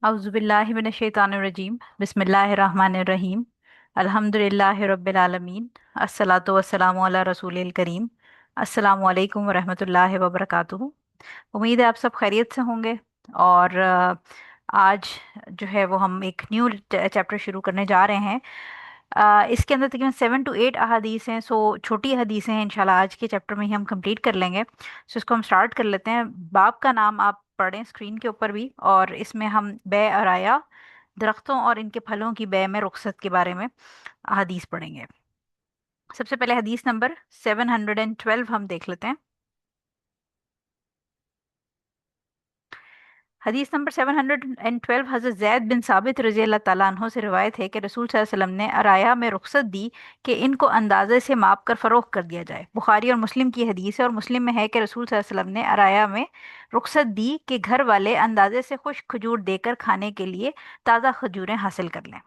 अउज़ुबिल्लाहि मिनश्शैतानिर्रजीम बिस्मिल्लाहिर्रहमानिर्रहीम अल्हम्दुलिल्लाहि रब्बिल आलमीन अस्सलातु वस्सलामु अला रसूलिल करीम अस्सलामु अलैकुम वरहमतुल्लाहि वबरकातुहू। उम्मीद है आप सब खैरियत से होंगे। और आज जो है वो हम एक न्यू चैप्टर शुरू करने जा रहे हैं। इसके अंदर तकरीबन 7 to 8 अहादीस हैं। सो छोटी हदीसें हैं, इंशाल्लाह आज के चैप्टर में ही हम कंप्लीट कर लेंगे। सो इसको हम स्टार्ट कर लेते हैं। बाब का नाम आप पढ़ें स्क्रीन के ऊपर भी, और इसमें हम बे अराया, दरख्तों और इनके फलों की बे में रुखसत के बारे में हदीस पढ़ेंगे। सबसे पहले हदीस नंबर 712 हम देख लेते हैं। हदीस नंबर 712 हज़रत जैद बिन साबित रज़ी अल्लाह ताला अन्हो से रिवायत है कि रसूल सल्लल्लाहु अलैहि वसल्लम ने अराया में रुखसत दी कि इनको अंदाजे से माप कर फरोख्त कर दिया जाए। बुखारी और मुस्लिम की हदीस है, और मुस्लिम में है कि रसूल सल्लल्लाहु अलैहि वसल्लम ने अराया में रुखसत दी कि घर वाले अंदाजे से खुश्क खजूर देकर खाने के लिए ताज़ा खजूरें हासिल कर लें।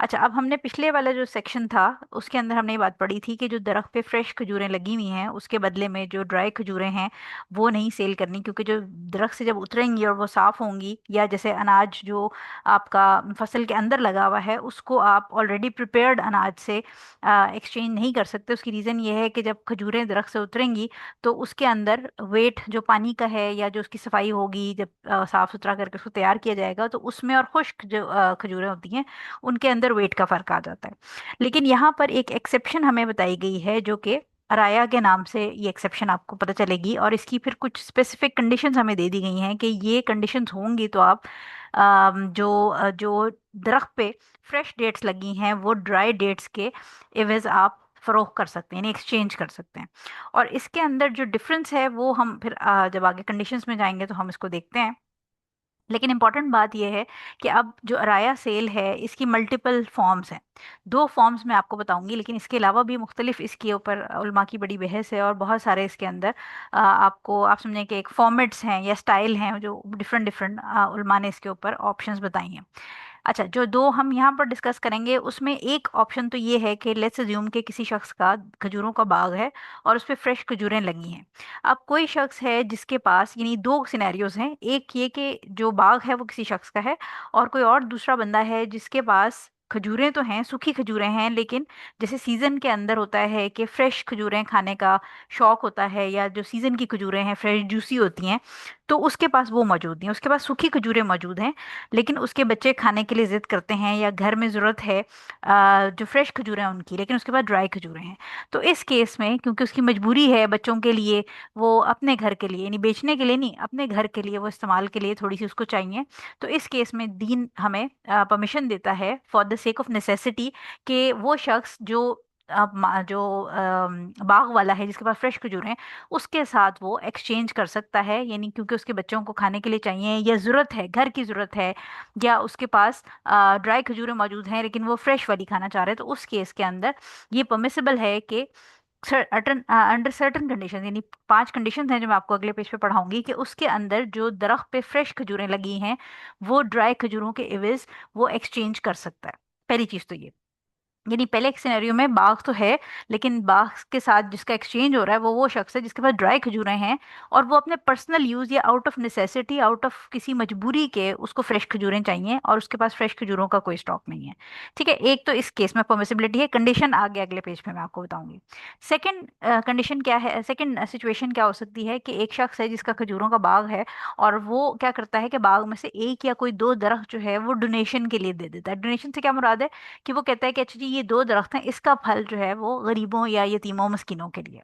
अच्छा, अब हमने पिछले वाला जो सेक्शन था उसके अंदर हमने ये बात पढ़ी थी कि जो दरख्त पे फ्रेश खजूरें लगी हुई हैं उसके बदले में जो ड्राई खजूरें हैं वो नहीं सेल करनी, क्योंकि जो दरख्त से जब उतरेंगी और वो साफ़ होंगी, या जैसे अनाज जो आपका फसल के अंदर लगा हुआ है उसको आप ऑलरेडी प्रिपेयर्ड अनाज से एक्सचेंज नहीं कर सकते। उसकी रीज़न ये है कि जब खजूरें दरख्त से उतरेंगी तो उसके अंदर वेट जो पानी का है या जो उसकी सफाई होगी, जब साफ़ सुथरा करके उसको तैयार किया जाएगा तो उसमें और खुश्क जो खजूरें होती हैं उनके अंदर वेट का फर्क आ जाता है। लेकिन यहाँ पर एक एक्सेप्शन हमें बताई गई है, जो कि अराया के नाम से ये एक्सेप्शन आपको पता चलेगी, और इसकी फिर कुछ स्पेसिफिक कंडीशंस हमें दे दी गई हैं कि ये कंडीशंस होंगी तो आप जो दरख्त पे फ्रेश डेट्स लगी हैं वो ड्राई डेट्स के एवज आप फरोख्त कर सकते हैं, यानी एक्सचेंज कर सकते हैं। और इसके अंदर जो डिफरेंस है वो हम फिर जब आगे कंडीशंस में जाएंगे तो हम इसको देखते हैं। लेकिन इम्पॉर्टेंट बात यह है कि अब जो अराया सेल है इसकी मल्टीपल फॉर्म्स हैं। दो फॉर्म्स मैं आपको बताऊंगी, लेकिन इसके अलावा भी मुख्तलिफ इसके ऊपर उलमा की बड़ी बहस है, और बहुत सारे इसके अंदर आपको आप समझें कि एक फॉर्मेट्स हैं या स्टाइल हैं जो डिफरेंट डिफरेंट उलमा ने इसके ऊपर ऑप्शंस बताई हैं। अच्छा, जो दो हम यहाँ पर डिस्कस करेंगे उसमें एक ऑप्शन तो ये है कि लेट्स अज्यूम कि किसी शख्स का खजूरों का बाग है और उस पे फ्रेश खजूरें लगी हैं। अब कोई शख्स है जिसके पास, यानी दो सिनेरियोज हैं, एक ये कि जो बाग है वो किसी शख्स का है, और कोई और दूसरा बंदा है जिसके पास खजूरें तो हैं, सूखी खजूरें हैं, लेकिन जैसे सीजन के अंदर होता है कि फ्रेश खजूरें खाने का शौक होता है, या जो सीजन की खजूरें हैं फ्रेश जूसी होती हैं, तो उसके पास वो मौजूद नहीं है। उसके पास सूखी खजूरें मौजूद हैं, लेकिन उसके बच्चे खाने के लिए जिद करते हैं या घर में ज़रूरत है जो फ्रेश खजूरें हैं उनकी, लेकिन उसके पास ड्राई खजूरें हैं। तो इस केस में क्योंकि उसकी मजबूरी है बच्चों के लिए, वो अपने घर के लिए, यानी बेचने के लिए नहीं, अपने घर के लिए वो इस्तेमाल के लिए थोड़ी सी उसको चाहिए, तो इस केस में दीन हमें परमिशन देता है for the sake of necessity कि वो शख्स जो जो बाग वाला है जिसके पास फ्रेश खजूर हैं उसके साथ वो एक्सचेंज कर सकता है, यानी क्योंकि उसके बच्चों को खाने के लिए चाहिए या ज़रूरत है, घर की ज़रूरत है, या उसके पास ड्राई खजूरें मौजूद हैं लेकिन वो फ्रेश वाली खाना चाह रहे हैं, तो उस केस के अंदर ये परमिसिबल है कि अंडर सर्टन कंडीशन, यानी 5 कंडीशन हैं जो मैं आपको अगले पेज पे पढ़ाऊंगी, कि उसके अंदर जो दरख्त पे फ्रेश खजूरें लगी हैं वो ड्राई खजूरों के एवज वो एक्सचेंज कर सकता है। पहली चीज़ तो ये, यानी पहले एक सिनेरियो में बाग तो है लेकिन बाग के साथ जिसका एक्सचेंज हो रहा है वो शख्स है जिसके पास ड्राई खजूरें हैं, और वो अपने पर्सनल यूज़ या out of necessity, out of किसी मजबूरी के उसको फ्रेश खजूरें चाहिए और उसके पास फ्रेश खजूरों का कोई स्टॉक नहीं है। ठीक है, एक तो इस केस में परमिसिबिलिटी है। कंडीशन आगे अगले पेज पे मैं आपको बताऊंगी। सेकंड कंडीशन क्या है, सेकंड सिचुएशन क्या हो सकती है कि एक शख्स है जिसका खजूरों का बाग है, और वो क्या करता है कि बाग में से एक या कोई दो दरख्त जो है वो डोनेशन के लिए दे देता है। डोनेशन से क्या मुराद है कि वो कहता है कि अच्छा जी ये दो दरख्त हैं, इसका फल जो है वो गरीबों या यतीमों मस्कीनों के लिए।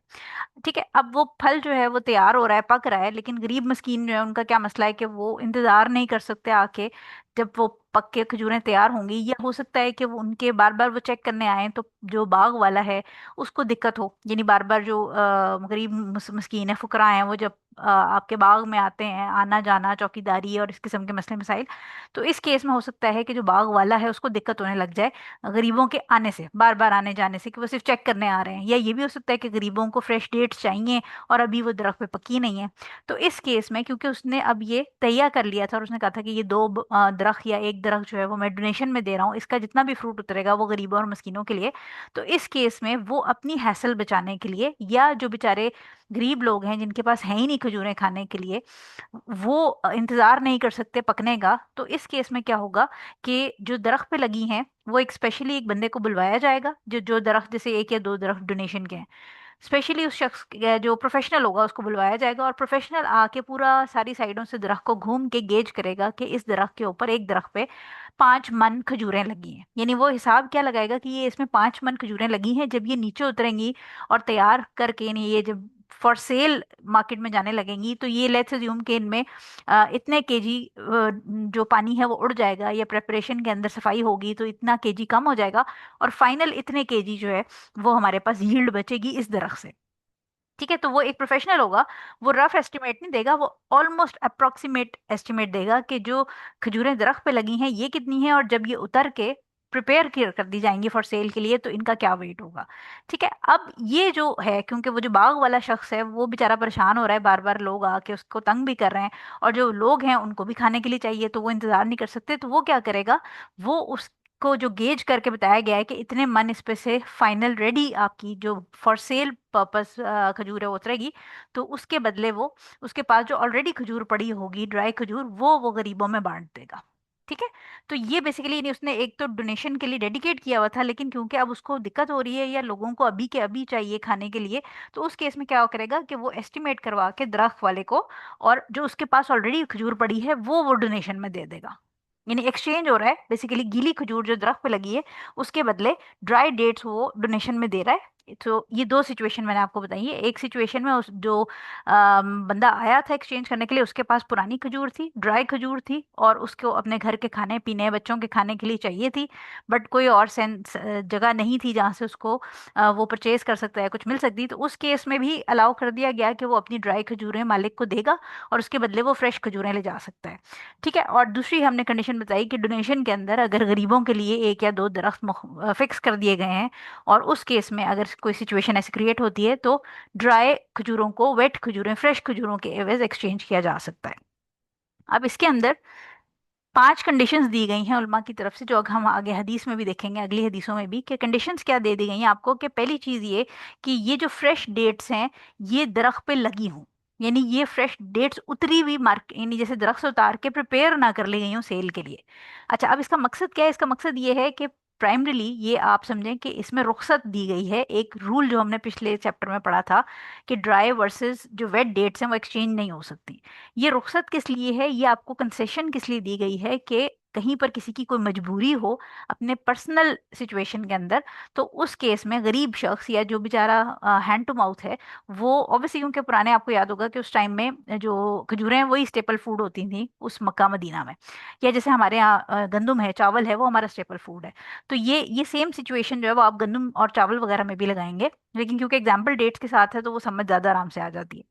ठीक है, अब वो फल जो है वो तैयार हो रहा है, पक रहा है, लेकिन गरीब मस्कीन जो है उनका क्या मसला है कि वो इंतजार नहीं कर सकते आके जब वो पक के खजूरें तैयार होंगी, या हो सकता है कि वो उनके बार बार वो चेक करने आए तो जो बाग वाला है उसको दिक्कत हो, यानी बार बार जो गरीब मस्कीन है, फुकरा हैं, वो जब आपके बाग में आते हैं, आना जाना, चौकीदारी और इस किस्म के मसले मसाइल, तो इस केस में हो सकता है कि जो बाग वाला है उसको दिक्कत होने लग जाए गरीबों के आने से, बार बार आने जाने से, कि वो सिर्फ चेक करने आ रहे हैं, या ये भी हो सकता है कि गरीबों को फ्रेश डेट्स चाहिए और अभी वो दरख्त पे पकी नहीं है। तो इस केस में क्योंकि उसने अब ये तैयार कर लिया था और उसने कहा था कि ये दो दरख्त या एक दरख्त जो है वो मैं डोनेशन में दे रहा हूँ, इसका जितना भी फ्रूट उतरेगा वो गरीबों और मस्कीनों के लिए, तो इस केस में वो अपनी हैसल बचाने के लिए, या जो बेचारे गरीब लोग हैं जिनके पास है ही नहीं खजूरें खाने के लिए, वो इंतजार नहीं कर सकते पकने का, तो इस केस में क्या होगा कि जो दरख्त पे लगी हैं वो एक स्पेशली एक बंदे को बुलवाया जाएगा, जो जो दरख्त जैसे एक या दो दरख्त डोनेशन के हैं, स्पेशली उस शख्स जो प्रोफेशनल होगा उसको बुलवाया जाएगा, और प्रोफेशनल आके पूरा सारी साइडों से दरख्त को घूम के गेज करेगा कि इस दरख्त के ऊपर, एक दरख्त पे 5 मन खजूरें लगी हैं। यानी वो हिसाब क्या लगाएगा कि ये इसमें 5 मन खजूरें लगी हैं, जब ये नीचे उतरेंगी और तैयार करके नहीं, ये जब फॉर सेल मार्केट में जाने लगेंगी, तो ये लेट्स अज्यूम कि इनमें इतने केजी जो पानी है वो उड़ जाएगा, या प्रेपरेशन के अंदर सफाई होगी तो इतना केजी कम हो जाएगा, और फाइनल इतने केजी जो है वो हमारे पास यील्ड बचेगी इस दरख्त से। ठीक है, तो वो एक प्रोफेशनल होगा, वो रफ एस्टिमेट नहीं देगा, वो ऑलमोस्ट अप्रोक्सीमेट एस्टिमेट देगा कि जो खजूरें दरख्त पे लगी हैं ये कितनी है, और जब ये उतर के प्रिपेयर कर दी जाएंगी फॉर सेल के लिए तो इनका क्या वेट होगा। ठीक है, अब ये जो है, क्योंकि वो जो बाग वाला शख्स है वो बेचारा परेशान हो रहा है, बार बार लोग आके उसको तंग भी कर रहे हैं, और जो लोग हैं उनको भी खाने के लिए चाहिए, तो वो इंतजार नहीं कर सकते, तो वो क्या करेगा, वो को जो गेज करके बताया गया है कि इतने मन इस पे से फाइनल रेडी आपकी जो फॉर सेल पर्पस खजूर है वो उतरेगी, तो उसके बदले वो उसके पास जो ऑलरेडी खजूर पड़ी होगी ड्राई खजूर, वो गरीबों में बांट देगा। ठीक है, तो ये बेसिकली उसने एक तो डोनेशन के लिए डेडिकेट किया हुआ था, लेकिन क्योंकि अब उसको दिक्कत हो रही है या लोगों को अभी के अभी चाहिए खाने के लिए, तो उस केस में क्या करेगा कि वो एस्टिमेट करवा के दरख्त वाले को, और जो उसके पास ऑलरेडी खजूर पड़ी है वो डोनेशन में दे देगा। यानी एक्सचेंज हो रहा है, बेसिकली गीली खजूर जो दरख्त पे लगी है उसके बदले ड्राई डेट्स वो डोनेशन में दे रहा है। तो ये दो सिचुएशन मैंने आपको बताई है। एक सिचुएशन में उस जो बंदा आया था एक्सचेंज करने के लिए, उसके पास पुरानी खजूर थी, ड्राई खजूर थी, और उसको अपने घर के खाने पीने, बच्चों के खाने के लिए चाहिए थी, बट कोई और सेंस जगह नहीं थी जहाँ से उसको वो परचेज कर सकता है, कुछ मिल सकती, तो उस केस में भी अलाउ कर दिया गया कि वो अपनी ड्राई खजूरें मालिक को देगा और उसके बदले वो फ्रेश खजूरें ले जा सकता है। ठीक है, और दूसरी हमने कंडीशन बताई कि डोनेशन के अंदर अगर गरीबों के लिए एक या दो दरख्त फिक्स कर दिए गए हैं, और उस केस में अगर कोई सिचुएशन ऐसी क्रिएट होती है तो ड्राई खजूरों को वेट खजूरें, फ्रेश खजूरों के एवज एक्सचेंज किया जा सकता है। अब इसके अंदर 5 कंडीशंस दी गई हैं उलमा की तरफ से, जो हम आगे हदीस में भी देखेंगे, अगली हदीसों में भी, कि कंडीशंस क्या दे दी गई हैं आपको, कि पहली चीज़ ये कि ये जो फ्रेश डेट्स हैं ये दरख्त पे लगी हों, यानी ये फ्रेश डेट्स उतरी हुई मार्केट, यानी जैसे दरख्त से उतार के प्रिपेयर ना कर ली गई हों सेल के लिए। अच्छा, अब इसका मकसद क्या है, इसका मकसद ये है कि प्राइमरीली ये आप समझें कि इसमें रुख्सत दी गई है, एक रूल जो हमने पिछले चैप्टर में पढ़ा था कि ड्राई वर्सेस जो वेट डेट्स हैं वो एक्सचेंज नहीं हो सकती। ये रुख्सत किस लिए है, ये आपको कंसेशन किस लिए दी गई है कि कहीं पर किसी की कोई मजबूरी हो अपने पर्सनल सिचुएशन के अंदर, तो उस केस में गरीब शख्स या जो बेचारा हैंड टू माउथ है, वो ऑब्वियसली, क्योंकि पुराने आपको याद होगा कि उस टाइम में जो खजूरें हैं वही स्टेपल फूड होती थी उस मक्का मदीना में, या जैसे हमारे यहाँ गंदम है, चावल है, वो हमारा स्टेपल फूड है, तो ये सेम सिचुएशन जो है वो आप गंदम और चावल वगैरह में भी लगाएंगे, लेकिन क्योंकि एग्जाम्पल डेट्स के साथ है तो वो समझ ज़्यादा आराम से आ जाती है।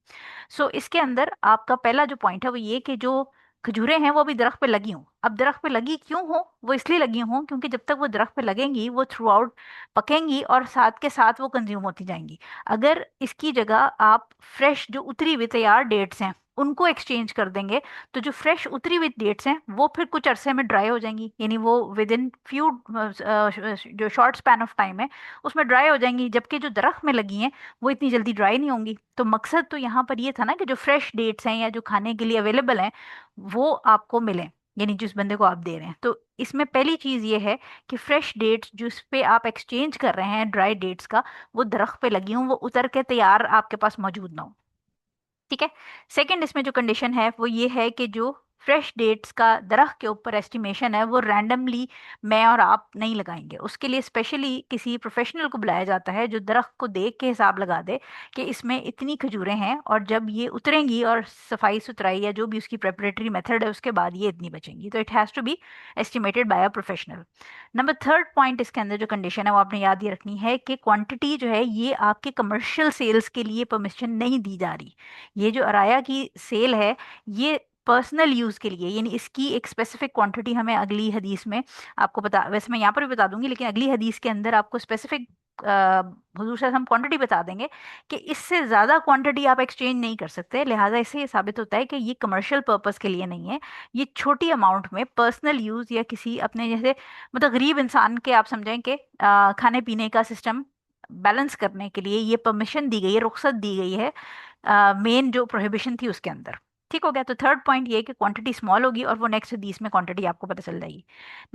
सो इसके अंदर आपका पहला जो पॉइंट है वो ये कि जो खजूरें हैं वो अभी दरख्त पे लगी हों। अब दरख्त पे लगी क्यों हो, वो इसलिए लगी हों क्योंकि जब तक वो दरख्त पे लगेंगी वो थ्रू आउट पकेंगी और साथ के साथ वो कंज्यूम होती जाएंगी। अगर इसकी जगह आप फ्रेश जो उतरी हुई तैयार डेट्स हैं उनको एक्सचेंज कर देंगे, तो जो फ्रेश उतरी हुई डेट्स हैं वो फिर कुछ अरसे में ड्राई हो जाएंगी, यानी वो विद इन फ्यू जो शॉर्ट स्पैन ऑफ टाइम है उसमें ड्राई हो जाएंगी, जबकि जो दरख्त में लगी हैं वो इतनी जल्दी ड्राई नहीं होंगी। तो मकसद तो यहाँ पर ये था ना कि जो फ्रेश डेट्स हैं या जो खाने के लिए अवेलेबल हैं वो आपको मिलें, यानी जिस बंदे को आप दे रहे हैं। तो इसमें पहली चीज़ ये है कि फ्रेश डेट्स जिस पे आप एक्सचेंज कर रहे हैं ड्राई डेट्स का, वो दरख्त पे लगी हों, वो उतर के तैयार आपके पास मौजूद ना हो। ठीक है, सेकंड इसमें जो कंडीशन है वो ये है कि जो फ्रेश डेट्स का दरख्त के ऊपर एस्टिमेशन है वो रैंडमली मैं और आप नहीं लगाएंगे, उसके लिए स्पेशली किसी प्रोफेशनल को बुलाया जाता है जो दरख्त को देख के हिसाब लगा दे कि इसमें इतनी खजूरें हैं, और जब ये उतरेंगी और सफाई सुथराई या जो भी उसकी प्रेपरेटरी मेथड है उसके बाद ये इतनी बचेंगी, तो it has to be estimated by a professional. Number third point इसके अंदर जो कंडीशन है वो आपने याद ये रखनी है कि क्वांटिटी जो है ये आपके कमर्शियल सेल्स के लिए परमिशन नहीं दी जा रही। ये जो अराया की सेल है ये पर्सनल यूज के लिए, यानी इसकी एक स्पेसिफिक क्वांटिटी हमें अगली हदीस में आपको बता, वैसे मैं यहाँ पर भी बता दूंगी लेकिन अगली हदीस के अंदर आपको स्पेसिफिक हुजूर से हम क्वांटिटी बता देंगे कि इससे ज़्यादा क्वांटिटी आप एक्सचेंज नहीं कर सकते, लिहाजा इससे ये साबित होता है कि ये कमर्शियल पर्पस के लिए नहीं है, ये छोटी अमाउंट में पर्सनल यूज़ या किसी अपने जैसे मतलब गरीब इंसान के आप समझें कि खाने पीने का सिस्टम बैलेंस करने के लिए ये परमिशन दी गई है, रुख्सत दी गई है मेन जो प्रोहिबिशन थी उसके अंदर। ठीक हो गया। तो थर्ड पॉइंट ये है कि क्वांटिटी स्मॉल होगी और वो नेक्स्ट हदीस में क्वांटिटी आपको पता चल जाएगी।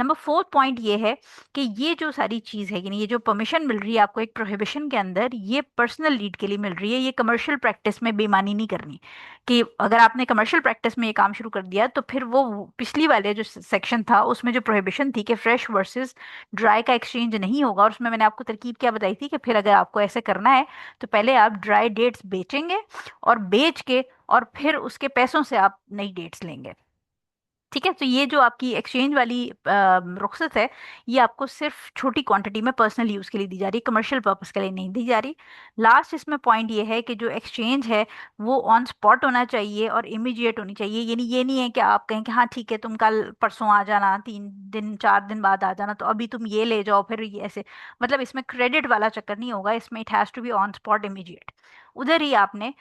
नंबर फोर्थ पॉइंट ये है कि ये जो सारी चीज़ है, यानी ये जो परमिशन मिल रही है आपको एक प्रोहिबिशन के अंदर, ये पर्सनल नीड के लिए मिल रही है, ये कमर्शियल प्रैक्टिस में बेईमानी नहीं करनी। कि अगर आपने कमर्शियल प्रैक्टिस में ये काम शुरू कर दिया तो फिर वो पिछली वाले जो सेक्शन था उसमें जो प्रोहिबिशन थी कि फ्रेश वर्सेस ड्राई का एक्सचेंज नहीं होगा, और उसमें मैंने आपको तरकीब क्या बताई थी कि फिर अगर आपको ऐसे करना है तो पहले आप ड्राई डेट्स बेचेंगे और बेच के और फिर उसके पैसों से आप नई डेट्स लेंगे। ठीक है। तो ये जो आपकी एक्सचेंज वाली रुख्सत है, ये आपको सिर्फ छोटी क्वांटिटी में पर्सनल यूज के लिए दी जा रही है, कमर्शियल पर्पस के लिए नहीं दी जा रही। लास्ट इसमें पॉइंट ये है कि जो एक्सचेंज है वो ऑन स्पॉट होना चाहिए और इमीडिएट होनी चाहिए। यानी ये नहीं है कि आप कहें कि हाँ ठीक है तुम कल परसों आ जाना, 3 दिन 4 दिन बाद आ जाना, तो अभी तुम ये ले जाओ फिर ये ऐसे। मतलब इसमें क्रेडिट वाला चक्कर नहीं होगा, इसमें it has to be on spot immediate. उधर ही आपने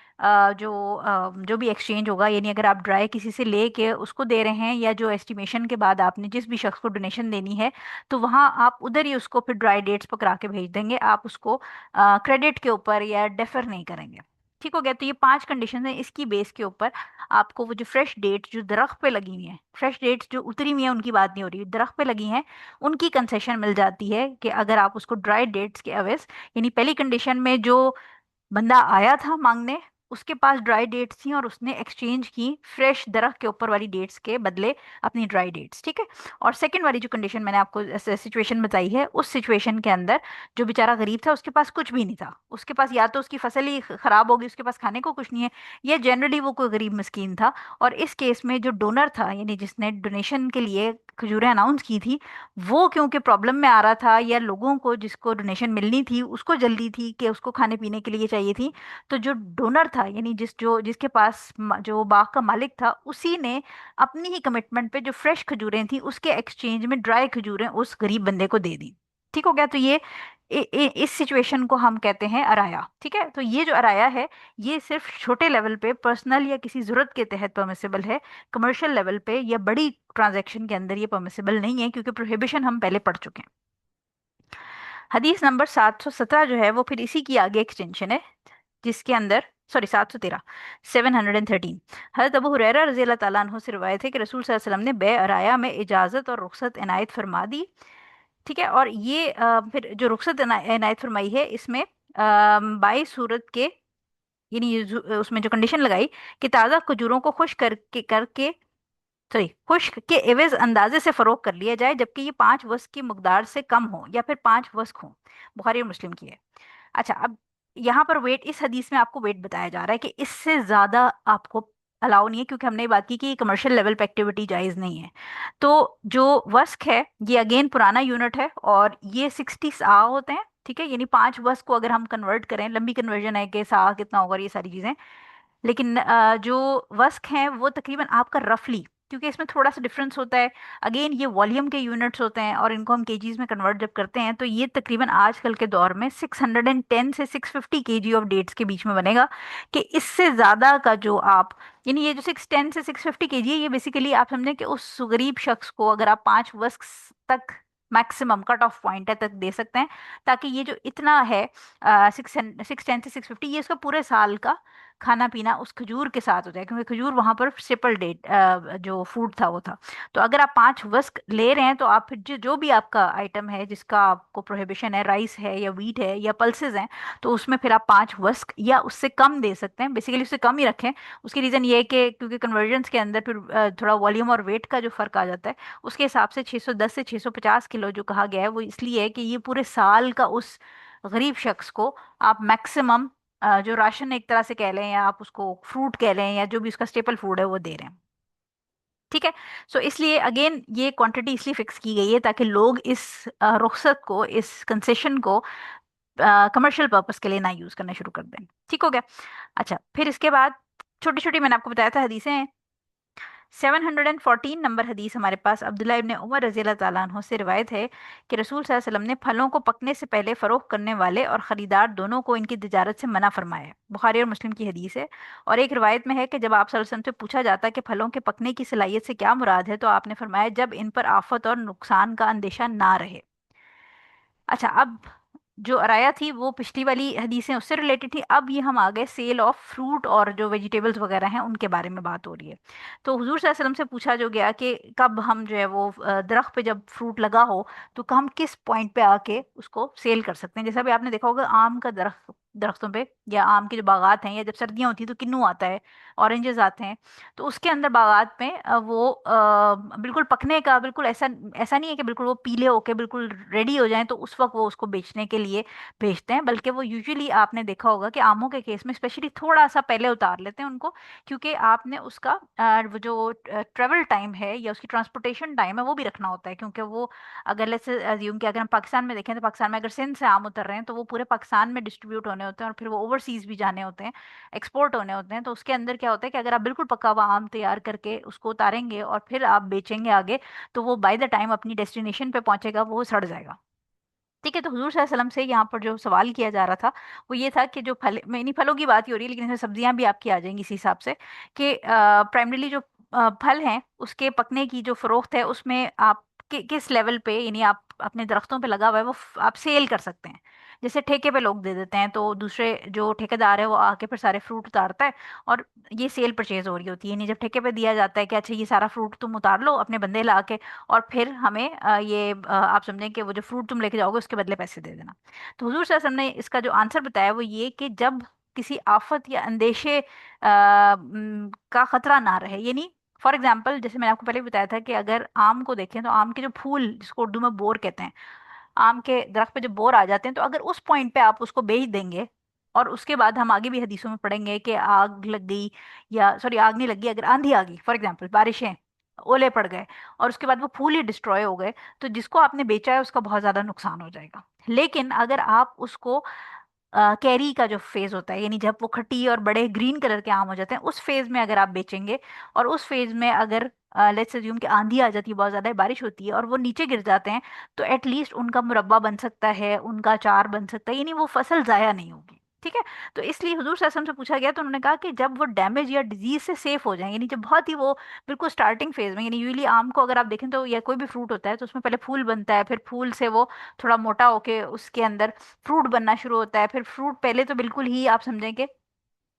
जो भी एक्सचेंज होगा, यानी अगर आप ड्राई किसी से लेके उसको दे रहे हैं या जो एस्टिमेशन के बाद आपने जिस भी शख्स को डोनेशन देनी है, तो वहाँ आप उधर ही उसको फिर ड्राई डेट्स पकड़ा के भेज देंगे, आप उसको क्रेडिट के ऊपर या डेफर नहीं करेंगे। ठीक हो गया। तो ये 5 कंडीशन है, इसकी बेस के ऊपर आपको वो जो फ्रेश डेट जो दरख्त पे लगी हुई हैं, फ्रेश डेट्स जो उतरी हुई हैं उनकी बात नहीं हो रही, दरख्त पे लगी हैं, उनकी कंसेशन मिल जाती है कि अगर आप उसको ड्राई डेट्स के अवेज, यानी पहली कंडीशन में जो बंदा आया था मांगने, उसके पास ड्राई डेट्स थी और उसने एक्सचेंज की फ्रेश दरख्त के ऊपर वाली डेट्स के बदले अपनी ड्राई डेट्स। ठीक है। और सेकंड वाली जो कंडीशन मैंने आपको सिचुएशन बताई है, उस सिचुएशन के अंदर जो बेचारा गरीब था उसके पास कुछ भी नहीं था, उसके पास या तो उसकी फसल ही खराब होगी, उसके पास खाने को कुछ नहीं है, या जनरली वो कोई गरीब मिस्कीन था। और इस केस में जो डोनर था, यानी जिसने डोनेशन के लिए खजूरें अनाउंस की थी, वो क्योंकि प्रॉब्लम में आ रहा था या लोगों को जिसको डोनेशन मिलनी थी उसको जल्दी थी कि उसको खाने पीने के लिए चाहिए थी, तो जो डोनर था, यानी जिसके पास जो बाग का मालिक था, उसी ने अपनी ही कमिटमेंट पे जो फ्रेश खजूरें थी उसके एक्सचेंज में ड्राई खजूरें उस गरीब बंदे को दे दी। ठीक हो गया। तो ये इस सिचुएशन को हम कहते हैं अराया। ठीक है। तो ये जो अराया है, ये सिर्फ छोटे लेवल पे पर्सनल या किसी जरूरत के तहत परमिसिबल है, कमर्शियल लेवल पे या बड़ी ट्रांजैक्शन के अंदर ये परमिसिबल नहीं है, क्योंकि प्रोहिबिशन हम पहले पढ़ चुके हैं। हदीस नंबर 717 जो है वो फिर इसी की आगे एक्सटेंशन है, जिसके अंदर, सॉरी 713, 713, हज़रत अबू हुरैरा रज़ी अल्लाह ताला अन्हु से रिवायत है कि रसूल सल्लल्लाहु अलैहि वसल्लम ने बे अराया में इजाज़त और रुख्सत इनायत फरमा दी। ठीक है। और ये फिर जो रुख्सत इनायत फरमाई है, इसमें 22 सूरत के, यानी उसमें जो कंडीशन लगाई कि ताज़ा खजूरों को खुश करके करके सॉरी खुश्क के एवज अंदाजे से फरोख्त कर लिया जाए, जबकि ये 5 वस्क की मकदार से कम हो या फिर 5 वस्क हो। बुखारी और मुस्लिम की है। अच्छा, अब यहाँ पर वेट, इस हदीस में आपको वेट बताया जा रहा है कि इससे ज्यादा आपको अलाउ नहीं है, क्योंकि हमने ये बात की कि कमर्शियल लेवल पे एक्टिविटी जायज नहीं है। तो जो वस्क है ये अगेन पुराना यूनिट है और ये 60 सा होते हैं। ठीक है। यानी 5 वस्क को अगर हम कन्वर्ट करें, लंबी कन्वर्जन है कि सा कितना होगा और ये सारी चीजें, लेकिन जो वस्क हैं वो तकरीबन आपका रफली, क्योंकि इसमें थोड़ा सा डिफरेंस होता है, अगेन ये वॉल्यूम के यूनिट्स होते हैं और इनको हम केजीज में कन्वर्ट जब करते हैं तो ये तकरीबन आजकल के दौर में 610 से 650 kg ऑफ डेट्स के बीच में बनेगा। कि इससे ज़्यादा का जो आप, यानी ये जो 610 से 650 kg है, ये बेसिकली आप समझें कि उस गरीब शख्स को अगर आप 5 वस्क तक मैक्सिमम कट ऑफ पॉइंट है तक दे सकते हैं, ताकि ये जो इतना है 610 से 650, ये इसका पूरे साल का खाना पीना उस खजूर के साथ हो जाए, क्योंकि खजूर वहां पर स्टेपल डेट जो फूड था वो था। तो अगर आप 5 वस्क ले रहे हैं तो आप फिर जो भी आपका आइटम है जिसका आपको प्रोहिबिशन है, राइस है या वीट है या पल्सेस हैं, तो उसमें फिर आप 5 वस्क या उससे कम दे सकते हैं। बेसिकली उससे कम ही रखें। उसकी रीज़न ये है कि क्योंकि कन्वर्जन्स के अंदर फिर थोड़ा वॉल्यूम और वेट का जो फ़र्क आ जाता है, उसके हिसाब से 610 से 650 किलो जो कहा गया है वो इसलिए है कि ये पूरे साल का उस गरीब शख्स को आप मैक्सिमम जो राशन एक तरह से कह लें या आप उसको फ्रूट कह लें या जो भी उसका स्टेपल फूड है वो दे रहे हैं। ठीक है। सो इसलिए अगेन ये क्वांटिटी इसलिए फिक्स की गई है ताकि लोग इस रुख्सत को, इस कंसेशन को कमर्शियल पर्पस के लिए ना यूज करना शुरू कर दें। ठीक हो गया। अच्छा, फिर इसके बाद छोटी छोटी मैंने आपको बताया था हदीसें हैं। 714 नंबर हदीस हमारे पास अब्दुल्ला इब्ने उमर रज़ी अल्लाह ताला अन्हु से रिवायत है कि रसूल सल्लल्लाहु अलैहि वसल्लम ने फलों को पकने से पहले फरोख्त करने वाले और ख़रीदार दोनों को इनकी तिजारत से मना फरमाया है। बुखारी और मुस्लिम की हदीस है। और एक रिवायत में है कि जब आप सल्लल्लाहु अलैहि वसल्लम से पूछा जाता कि फलों के पकने की सलाहियत से क्या मुराद है, तो आपने फरमाया जब इन पर आफत और नुकसान का अंदेशा ना रहे। अच्छा, अब जो अराया थी वो पिछली वाली हदीसें उससे रिलेटेड थी। अब ये हम आ गए सेल ऑफ फ्रूट और जो वेजिटेबल्स वगैरह हैं उनके बारे में बात हो रही है। तो हुजूर सल्लल्लाहु अलैहि वसल्लम से पूछा जो गया कि कब हम जो है वो दरख्त पे जब फ्रूट लगा हो तो हम किस पॉइंट पे आके उसको सेल कर सकते हैं। जैसा भी आपने देखा होगा आम का दरख्तों पे या आम के जो बागात हैं, या जब सर्दियां होती हैं तो किन्नू आता है, ऑरेंजेस आते हैं। तो उसके अंदर बागात में वो बिल्कुल पकने का बिल्कुल ऐसा ऐसा नहीं है कि बिल्कुल वो पीले होके बिल्कुल रेडी हो जाएं तो उस वक्त वो उसको बेचने के लिए भेजते हैं, बल्कि वो यूजुअली आपने देखा होगा कि आमों के केस में स्पेशली थोड़ा सा पहले उतार लेते हैं उनको, क्योंकि आपने उसका वो जो ट्रेवल टाइम है या उसकी ट्रांसपोर्टेशन टाइम है वो भी रखना होता है। क्योंकि वो अगर लेट्स अज्यूम कि अगर हम पाकिस्तान में देखें तो पाकिस्तान में अगर सिंध से आम उतर रहे हैं तो वो पूरे पाकिस्तान में डिस्ट्रीब्यूट होने होते हैं और फिर वो ओवरसीज भी जाने होते हैं, एक्सपोर्ट होने होते हैं। तो उसके अंदर क्या होता है कि अगर आप बिल्कुल पका हुआ आम तैयार करके उसको उतारेंगे और फिर आप बेचेंगे आगे, तो वो बाय द टाइम अपनी डेस्टिनेशन पे पहुंचेगा वो सड़ जाएगा। ठीक है। तो हुजूर सल्लल्लाहु अलैहि वसल्लम से यहाँ पर जो सवाल किया जा रहा था वो ये था कि जो फल, मैं इन्हीं फलों की बात ही हो रही है लेकिन इसमें सब्जियां भी आपकी आ जाएंगी इसी हिसाब से, कि प्राइमरीली जो फल हैं उसके पकने की जो फरोख्त है उसमें आप किस लेवल पे, यानी आप अपने दरख्तों पे लगा हुआ है वो आप सेल कर सकते हैं। जैसे ठेके पे लोग दे देते हैं तो दूसरे जो ठेकेदार है वो आके फिर सारे फ्रूट उतारता है और ये सेल परचेज हो रही होती है। नहीं, जब ठेके पे दिया जाता है कि अच्छा ये सारा फ्रूट तुम उतार लो अपने बंदे ला के और फिर हमें आप समझें कि वो जो फ्रूट तुम लेके जाओगे उसके बदले पैसे दे देना। तो हुजूर सल्लल्लाहु अलैहि वसल्लम ने इसका जो आंसर बताया वो ये कि जब किसी आफत या अंदेशे का खतरा ना रहे, यानी फॉर एग्जाम्पल जैसे मैंने आपको पहले भी बताया था कि अगर आम को देखें तो आम के जो फूल जिसको उर्दू में बोर कहते हैं, आम के दरख्त पे जब बोर आ जाते हैं तो अगर उस पॉइंट पे आप उसको बेच देंगे, और उसके बाद हम आगे भी हदीसों में पढ़ेंगे कि आग लग गई, या सॉरी आग नहीं लगी, अगर आंधी आ गई फॉर एग्जाम्पल, बारिशें, ओले पड़ गए और उसके बाद वो फूल ही डिस्ट्रॉय हो गए, तो जिसको आपने बेचा है उसका बहुत ज्यादा नुकसान हो जाएगा। लेकिन अगर आप उसको कैरी का जो फेज होता है, यानी जब वो खट्टी और बड़े ग्रीन कलर के आम हो जाते हैं उस फेज में अगर आप बेचेंगे, और उस फेज में अगर लेट्स अज्यूम कि आंधी आ जाती है, बहुत ज्यादा बारिश होती है और वो नीचे गिर जाते हैं, तो एटलीस्ट उनका मुरब्बा बन सकता है, उनका अचार बन सकता है, यानी वो फसल जाया नहीं होगी। ठीक है। तो इसलिए हुजूर सल्लल्लाहु अलैहि वसल्लम से पूछा गया तो उन्होंने कहा कि जब वो डैमेज या डिजीज से सेफ हो जाए, यानी जब बहुत ही वो बिल्कुल स्टार्टिंग फेज में, यानी यूजली आम को अगर आप देखें तो या कोई भी फ्रूट होता है तो उसमें पहले फूल बनता है, फिर फूल से वो थोड़ा मोटा होके उसके अंदर फ्रूट बनना शुरू होता है, फिर फ्रूट पहले तो बिल्कुल ही आप समझें कि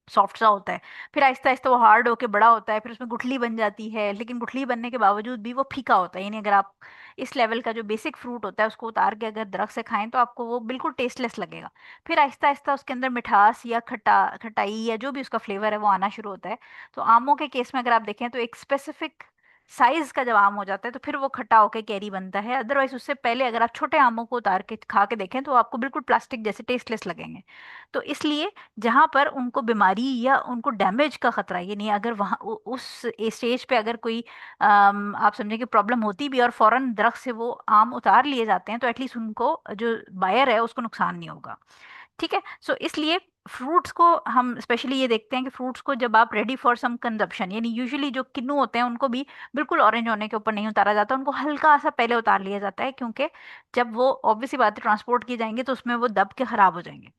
सॉफ्ट सा होता है, फिर आहिस्ता आहिस्ता वो हार्ड होके बड़ा होता है, फिर उसमें गुठली बन जाती है, लेकिन गुठली बनने के बावजूद भी वो फीका होता है। यानी अगर आप इस लेवल का जो बेसिक फ्रूट होता है उसको उतार के अगर दरख्त से खाएं तो आपको वो बिल्कुल टेस्टलेस लगेगा। फिर आहिस्ता आहिस्ता उसके अंदर मिठास या खटाई या जो भी उसका फ्लेवर है वो आना शुरू होता है। तो आमों के केस में अगर आप देखें तो एक स्पेसिफिक साइज का जब आम हो जाता है तो फिर वो खट्टा होकर कैरी बनता है, अदरवाइज उससे पहले अगर आप छोटे आमों को उतार के खा के देखें तो आपको बिल्कुल प्लास्टिक जैसे टेस्टलेस लगेंगे। तो इसलिए जहां पर उनको बीमारी या उनको डैमेज का खतरा है, यानी अगर वहां उस स्टेज पे अगर कोई आप समझे कि प्रॉब्लम होती भी और फौरन दरख्त से वो आम उतार लिए जाते हैं तो एटलीस्ट उनको जो बायर है उसको नुकसान नहीं होगा। ठीक है। सो इसलिए फ्रूट्स को हम स्पेशली ये देखते हैं कि फ्रूट्स को जब आप रेडी फॉर सम कंजप्शन, यानी यूजुअली जो किन्नू होते हैं उनको भी बिल्कुल ऑरेंज होने के ऊपर नहीं उतारा जाता, उनको हल्का सा पहले उतार लिया जाता है, क्योंकि जब वो ऑब्वियसली बात है ट्रांसपोर्ट किए जाएंगे तो उसमें वो दब के खराब हो जाएंगे।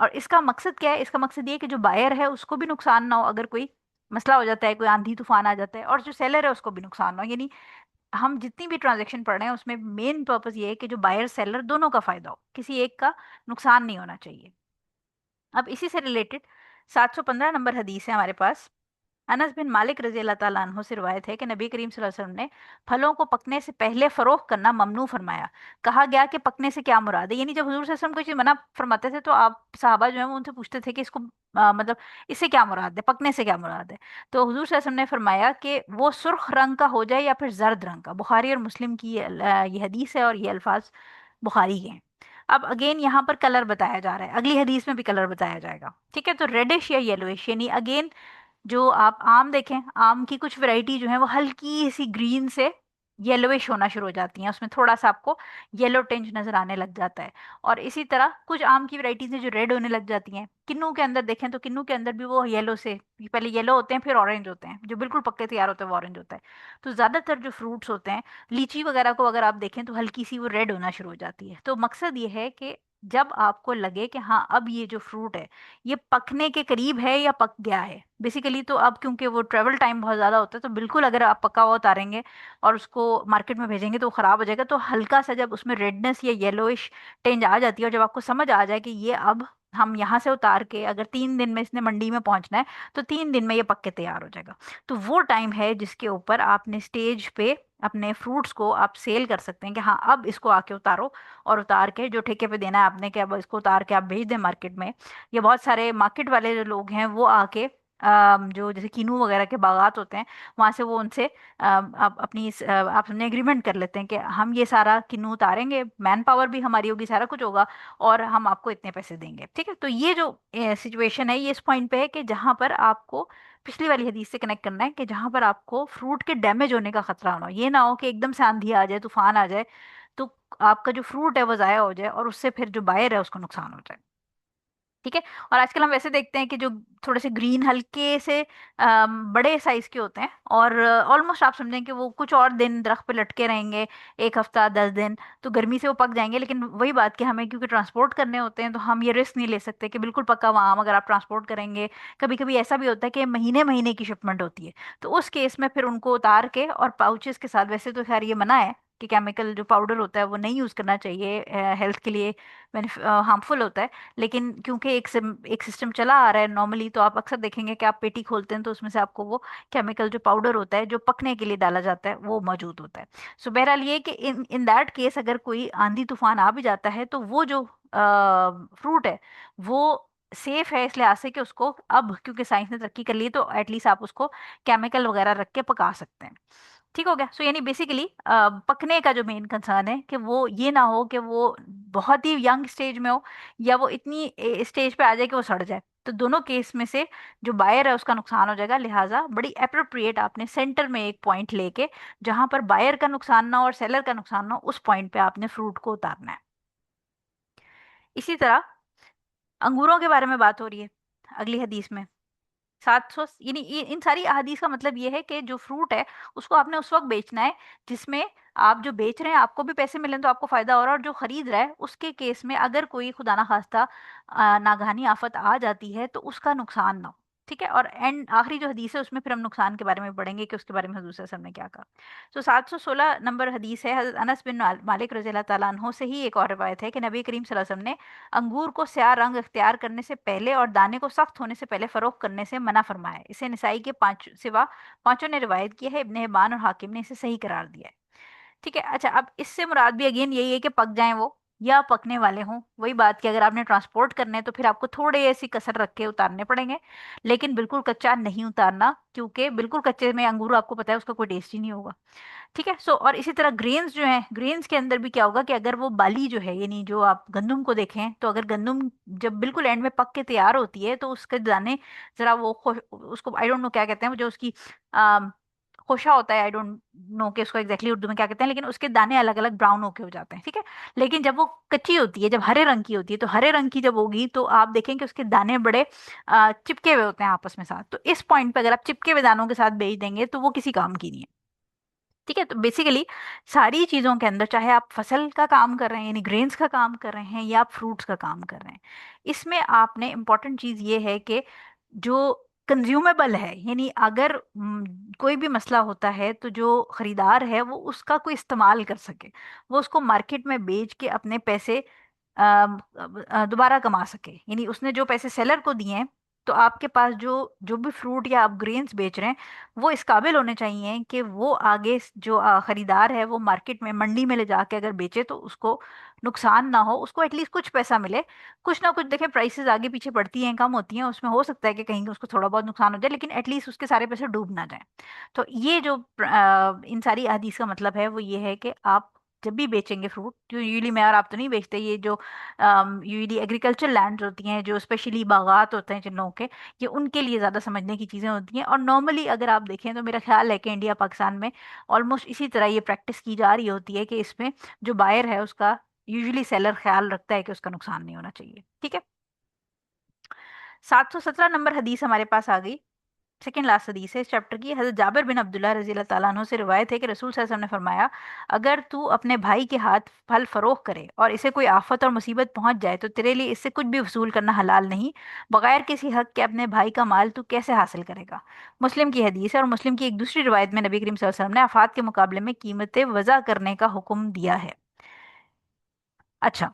और इसका मकसद क्या है? इसका मकसद ये कि जो बायर है उसको भी नुकसान ना हो, अगर कोई मसला हो जाता है, कोई आंधी तूफान आ जाता है, और जो सेलर है उसको भी नुकसान ना हो। यानी हम जितनी भी ट्रांजेक्शन पढ़ रहे हैं उसमें मेन पर्पस ये है कि जो बायर सेलर दोनों का फायदा हो, किसी एक का नुकसान नहीं होना चाहिए। अब इसी से रिलेटेड 715 नंबर हदीस है हमारे पास। अनस बिन मालिक रजी अल्लाह ताला अन्हो से रिवायत है कि नबी करीम सल्लल्लाहु अलैहि वसल्लम ने फलों को पकने से पहले फरोख्त करना ममनू फरमाया। कहा गया कि पकने से क्या मुराद है, यानी जब हुजूर सल्लल्लाहु अलैहि वसल्लम कोई चीज मना फरमाते थे तो आप साहबा जो है वो उनसे पूछते थे कि इसको मतलब इससे क्या मुराद है, पकने से क्या मुराद है। तो हुजूर सल्लल्लाहु अलैहि वसल्लम ने फरमाया कि वो सुर्ख रंग का हो जाए या फिर जर्द रंग का। बुखारी और मुस्लिम की ये हदीस है और ये अल्फाज बुखारी के हैं। अब अगेन यहाँ पर कलर बताया जा रहा है, अगली हदीस में भी कलर बताया जाएगा। ठीक है। तो रेडिश या येलोइश, यानी अगेन जो आप आम देखें, आम की कुछ वैरायटी जो है वो हल्की सी ग्रीन से येलोइश होना शुरू हो जाती हैं, उसमें थोड़ा सा आपको येलो टिंज नजर आने लग जाता है। और इसी तरह कुछ आम की वैरायटीज हैं जो रेड होने लग जाती हैं। किन्नू के अंदर देखें तो किन्नू के अंदर भी वो येलो से पहले येलो होते हैं फिर ऑरेंज होते हैं, जो बिल्कुल पक्के तैयार होते हैं वो ऑरेंज होता है। तो ज्यादातर जो फ्रूट्स होते हैं, लीची वगैरह को अगर आप देखें तो हल्की सी वो रेड होना शुरू हो जाती है। तो मकसद ये है कि जब आपको लगे कि हाँ अब ये जो फ्रूट है ये पकने के करीब है या पक गया है। बेसिकली तो अब क्योंकि वो ट्रेवल टाइम बहुत ज़्यादा होता है, तो बिल्कुल अगर आप पका हुआ उतारेंगे और उसको मार्केट में भेजेंगे तो वो ख़राब हो जाएगा। तो हल्का सा जब उसमें रेडनेस या येलोइश टेंज आ जाती है, और जब आपको समझ आ जाए कि ये अब हम यहाँ से उतार के अगर 3 दिन में इसने मंडी में पहुंचना है, तो 3 दिन में ये पक के तैयार हो जाएगा। तो वो टाइम है जिसके ऊपर आपने स्टेज पे अपने फ्रूट्स को आप सेल कर सकते हैं कि हाँ अब इसको आके उतारो। और उतार के जो ठेके पे देना है आपने, कि अब इसको उतार के आप भेज दें मार्केट में। या बहुत सारे मार्केट वाले जो लोग हैं वो आके जो जैसे कीनू वगैरह के बागात होते हैं, वहां से वो उनसे आप अपनी आप हमने एग्रीमेंट कर लेते हैं कि हम ये सारा किन्नू उतारेंगे, मैन पावर भी हमारी होगी, सारा कुछ होगा, और हम आपको इतने पैसे देंगे। ठीक है, तो ये जो सिचुएशन है ये इस पॉइंट पे है कि जहां पर आपको पिछली वाली हदीस से कनेक्ट करना है, कि जहां पर आपको फ्रूट के डैमेज होने का खतरा ना हो। ये ना हो कि एकदम से आंधी आ जाए, तूफान आ जाए, तो आपका जो फ्रूट है वो ज़ाया हो जाए और उससे फिर जो बायर है उसको नुकसान हो जाए। ठीक है। और आजकल हम वैसे देखते हैं कि जो थोड़े से ग्रीन हल्के से बड़े साइज के होते हैं, और ऑलमोस्ट आप समझें कि वो कुछ और दिन दरख्त पे लटके रहेंगे, 1 हफ्ता 10 दिन, तो गर्मी से वो पक जाएंगे। लेकिन वही बात कि हमें क्योंकि ट्रांसपोर्ट करने होते हैं, तो हम ये रिस्क नहीं ले सकते कि बिल्कुल पका हुआ आम अगर आप ट्रांसपोर्ट करेंगे। कभी कभी ऐसा भी होता है कि महीने महीने की शिपमेंट होती है, तो उस केस में फिर उनको उतार के और पाउचेस के साथ, वैसे तो खैर ये मना है कि केमिकल जो पाउडर होता है वो नहीं यूज़ करना चाहिए, हेल्थ के लिए हार्मफुल होता है। लेकिन क्योंकि एक सिस्टम चला आ रहा है नॉर्मली, तो आप अक्सर देखेंगे कि आप पेटी खोलते हैं तो उसमें से आपको वो केमिकल जो पाउडर होता है जो पकने के लिए डाला जाता है वो मौजूद होता है। सो बहरहाल ये कि इन इन दैट केस अगर कोई आंधी तूफान आ भी जाता है, तो वो जो फ्रूट है वो सेफ है इस लिहाज से कि उसको अब क्योंकि साइंस ने तरक्की कर ली है, तो एटलीस्ट आप उसको केमिकल वगैरह रख के पका सकते हैं। ठीक हो गया। सो यानी बेसिकली पकने का जो मेन कंसर्न है कि वो ये ना हो कि वो बहुत ही यंग स्टेज में हो, या वो इतनी स्टेज पे आ जाए कि वो सड़ जाए। तो दोनों केस में से जो बायर है उसका नुकसान हो जाएगा। लिहाजा बड़ी अप्रोप्रिएट आपने सेंटर में एक पॉइंट लेके, जहां पर बायर का नुकसान ना हो और सेलर का नुकसान ना हो, उस पॉइंट पे आपने फ्रूट को उतारना है। इसी तरह अंगूरों के बारे में बात हो रही है अगली हदीस में। 700, यानी इन सारी अहादीस का मतलब ये है कि जो फ्रूट है उसको आपने उस वक्त बेचना है जिसमें आप जो बेच रहे हैं आपको भी पैसे मिलें तो आपको फायदा हो रहा है, और जो खरीद रहा है उसके केस में अगर कोई खुदा ना खास्ता नागहानी आफत आ जाती है तो उसका नुकसान ना हो। ठीक है। और एंड आखिरी जो हदीस है उसमें फिर हम नुकसान के बारे में पढ़ेंगे कि उसके बारे में हजूर सल्लल्लाहु अलैहि वसल्लम ने क्या कहा। तो 716 नंबर हदीस है, हजरत अनस बिन मालिक रज़ी अल्लाह ताला अन्हो से ही एक और रिवायत है कि नबी करीम सल्लल्लाहु अलैहि वसल्लम ने अंगूर को स्याह रंग इख्तियार करने से पहले और दाने को सख्त होने से पहले फरोख्त करने से मना फरमाया है। इसे निसाई के पांच सिवा पांचों ने रिवायत की है, इब्ने हिब्बान और हाकिम ने इसे सही करार दिया है। ठीक है। अच्छा, अब इससे मुराद भी अगेन यही है कि पक जाएं वो या पकने वाले हों। वही बात कि अगर आपने ट्रांसपोर्ट करने हैं तो फिर आपको थोड़े ऐसी कसर रख के उतारने पड़ेंगे, लेकिन बिल्कुल कच्चा नहीं उतारना, क्योंकि बिल्कुल कच्चे में अंगूर आपको पता है उसका कोई टेस्ट ही नहीं होगा। ठीक है। सो और इसी तरह ग्रेन्स जो हैं, ग्रेन्स के अंदर भी क्या होगा कि अगर वो बाली जो है, यानी जो आप गंदुम को देखें, तो अगर गंदुम जब बिल्कुल एंड में पक के तैयार होती है तो उसके दाने जरा वो उसको आई डोंट नो क्या कहते हैं, वो जो उसकी खोशा होता है, आई डोंट नो कि उसको एग्जैक्टली उर्दू में क्या कहते हैं, लेकिन उसके दाने अलग अलग ब्राउन होके हो जाते हैं। ठीक है। लेकिन जब वो कच्ची होती है, जब हरे रंग की होती है, तो हरे रंग की जब होगी तो आप देखें कि उसके दाने बड़े चिपके हुए होते हैं आपस में साथ। तो इस पॉइंट पे अगर आप चिपके हुए दानों के साथ बेच देंगे तो वो किसी काम की नहीं है। ठीक है। तो बेसिकली सारी चीज़ों के अंदर, चाहे आप फसल का काम कर रहे हैं यानी ग्रेन्स का काम कर रहे हैं या आप फ्रूट्स का काम कर रहे हैं, इसमें आपने इम्पॉर्टेंट चीज़ ये है कि जो कंज्यूमेबल है, यानी अगर कोई भी मसला होता है तो जो खरीदार है वो उसका कोई इस्तेमाल कर सके, वो उसको मार्केट में बेच के अपने पैसे दोबारा कमा सके। यानी उसने जो पैसे सेलर को दिए हैं, तो आपके पास जो जो भी फ्रूट या आप ग्रेन्स बेच रहे हैं वो इस काबिल होने चाहिए कि वो आगे जो खरीदार है वो मार्केट में मंडी में ले जाके अगर बेचे तो उसको नुकसान ना हो, उसको एटलीस्ट कुछ पैसा मिले। कुछ ना कुछ देखें, प्राइसेस आगे पीछे बढ़ती हैं कम होती हैं, उसमें हो सकता है कि कहीं उसको थोड़ा बहुत नुकसान हो जाए, लेकिन एटलीस्ट उसके सारे पैसे डूब ना जाए। तो ये जो इन सारी हदीस का मतलब है वो ये है कि आप जब भी बेचेंगे फ्रूट, जो यूजली मैं और आप तो नहीं बेचते, ये जो यूजली एग्रीकल्चर लैंड होती हैं, जो स्पेशली बागात होते हैं जिन लोगों के, ये उनके लिए ज़्यादा समझने की चीज़ें होती हैं। और नॉर्मली अगर आप देखें तो मेरा ख्याल है कि इंडिया पाकिस्तान में ऑलमोस्ट इसी तरह ये प्रैक्टिस की जा रही होती है कि इसमें जो बायर है उसका यूजली सेलर ख्याल रखता है कि उसका नुकसान नहीं होना चाहिए। ठीक है। 717 नंबर हदीस हमारे पास आ गई। सेकेंड लास्ट हदीस है इस चैप्टर की। हजरत जाबिर बिन अब्दुल्लाह रजी अल्लाह ताला अन्हु से रिवायत है कि रसूल सल्लल्लाहु अलैहि वसल्लम ने फरमाया, अगर तू अपने भाई के हाथ फल फरोख्त करे और इसे कोई आफत और मुसीबत पहुंच जाए तो तेरे लिए इससे कुछ भी वसूल करना हलाल नहीं। बगैर किसी हक के अपने भाई का माल तू कैसे हासिल करेगा। मुस्लिम की हदीस है, और मुस्लिम की एक दूसरी रिवायत में नबी करीम सल्लल्लाहु अलैहि वसल्लम ने आफात के मुकाबले में कीमतें वज़ा करने का हुक्म दिया है। अच्छा,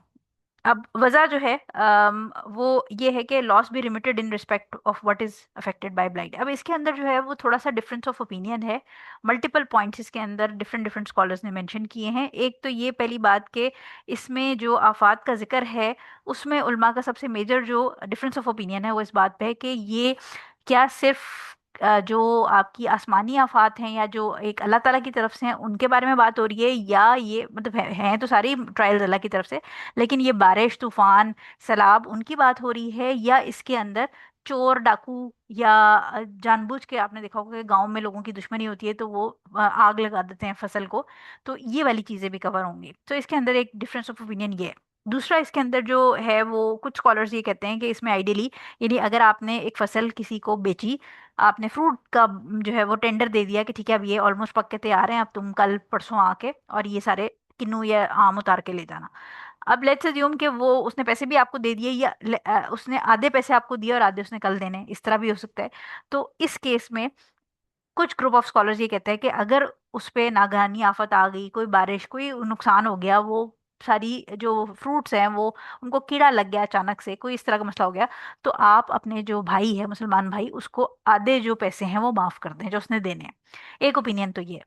अब वजह जो है वो ये है कि loss be remitted in respect of what is affected by blight. अब इसके अंदर जो है वो थोड़ा सा डिफरेंस ऑफ ओपिनियन है। मल्टीपल पॉइंट्स इसके अंदर डिफरेंट डिफरेंट स्कॉलर्स ने मेंशन किए हैं। एक तो ये पहली बात कि इसमें जो आफात का जिक्र है उसमें उलमा का सबसे मेजर जो डिफरेंस ऑफ ओपिनियन है वो इस बात पे है कि ये क्या सिर्फ जो आपकी आसमानी आफात हैं या जो एक अल्लाह ताला की तरफ से हैं उनके बारे में बात हो रही है, या ये मतलब हैं तो सारी ट्रायल्स अल्लाह की तरफ से, लेकिन ये बारिश तूफान सैलाब उनकी बात हो रही है, या इसके अंदर चोर डाकू या जानबूझ के आपने देखा होगा कि गांव में लोगों की दुश्मनी होती है तो वो आग लगा देते हैं फसल को। तो ये वाली चीजें भी कवर होंगी। तो इसके अंदर एक डिफरेंस ऑफ ओपिनियन ये है। दूसरा इसके अंदर जो है वो कुछ स्कॉलर्स ये कहते हैं कि इसमें आइडियली यानी अगर आपने एक फसल किसी को बेची, आपने फ्रूट का जो है वो टेंडर दे दिया कि ठीक है अब ये ऑलमोस्ट पक के तैयार हैं, अब तुम कल परसों आके और ये सारे किन्नू या आम उतार के ले जाना। अब लेट्स अज्यूम कि वो उसने पैसे भी आपको दे दिए, या उसने आधे पैसे आपको दिए और आधे उसने कल देने, इस तरह भी हो सकता है। तो इस केस में कुछ ग्रुप ऑफ स्कॉलर्स ये कहते हैं कि अगर उस पे नागहानी आफत आ गई, कोई बारिश कोई नुकसान हो गया, वो सारी जो फ्रूट्स हैं वो उनको कीड़ा लग गया अचानक से, कोई इस तरह का मसला हो गया, तो आप अपने जो भाई है मुसलमान भाई उसको आधे जो पैसे हैं वो माफ कर दें जो उसने देने हैं। एक ओपिनियन तो ये है।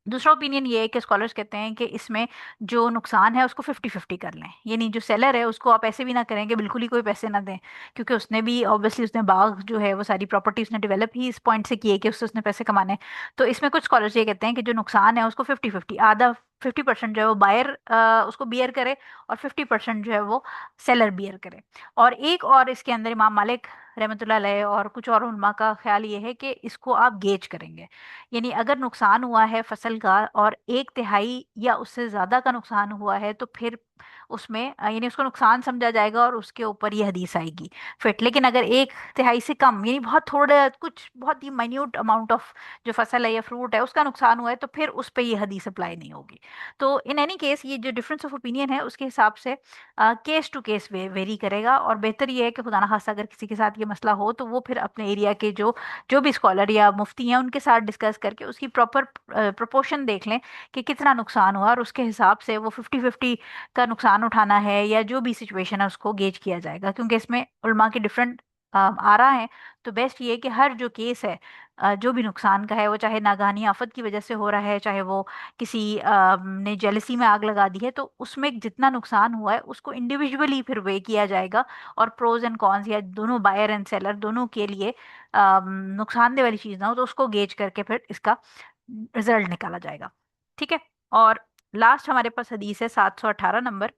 दूसरा ओपिनियन ये है कि स्कॉलर्स कहते हैं कि इसमें जो नुकसान है उसको 50-50 कर लें, यानी जो सेलर है उसको आप ऐसे भी ना करें कि बिल्कुल ही कोई पैसे ना दें, क्योंकि उसने भी ऑब्वियसली उसने बाग जो है वो सारी प्रॉपर्टी उसने डेवलप ही इस पॉइंट से की है कि उससे उसने पैसे कमाने हैं। तो इसमें कुछ स्कॉलर्स ये कहते हैं कि जो नुकसान है उसको 50-50, आधा 50% जो है वो बायर उसको बियर करे और 50% जो है वो सेलर बियर करे। और एक और इसके अंदर इमाम मालिक रहमतुल्लाह अलैह और कुछ और उलमा का ख्याल ये है कि इसको आप गेज करेंगे, यानी अगर नुकसान हुआ है फसल का और एक तिहाई या उससे ज्यादा का नुकसान हुआ है तो फिर उसमें यानी उसको नुकसान समझा जाएगा और उसके ऊपर ये हदीस आएगी फिट। लेकिन अगर एक तिहाई से कम यानी बहुत थोड़ा कुछ बहुत ही माइन्यूट अमाउंट ऑफ जो फसल है या फ्रूट है उसका नुकसान हुआ है तो फिर उस पर ये हदीस अप्लाई नहीं होगी। तो इन एनी केस ये जो डिफरेंस ऑफ ओपिनियन है उसके हिसाब से केस टू केस वेरी करेगा, और बेहतर ये है कि खुदा ना खास्ता अगर किसी के साथ ये मसला हो तो वो फिर अपने एरिया के जो जो भी स्कॉलर या मुफ्ती हैं उनके साथ डिस्कस करके उसकी प्रॉपर प्रोपोर्शन देख लें कि कितना नुकसान हुआ, और उसके हिसाब से वो 50-50 का नुकसान उठाना है या जो भी सिचुएशन है उसको गेज किया जाएगा, क्योंकि इसमें उलमा के डिफरेंट आ रहा है। तो बेस्ट ये है कि हर जो केस है जो भी नुकसान का है, वो चाहे नागहानी आफत की वजह से हो रहा है, चाहे वो किसी ने जेलसी में आग लगा दी है, तो उसमें जितना नुकसान हुआ है उसको इंडिविजुअली फिर वे किया जाएगा, और प्रोज एंड कॉन्स या दोनों बायर एंड सेलर दोनों के लिए नुकसानदेह वाली चीज ना हो तो उसको गेज करके फिर इसका रिजल्ट निकाला जाएगा। ठीक है। और लास्ट हमारे पास हदीस है 718 नंबर।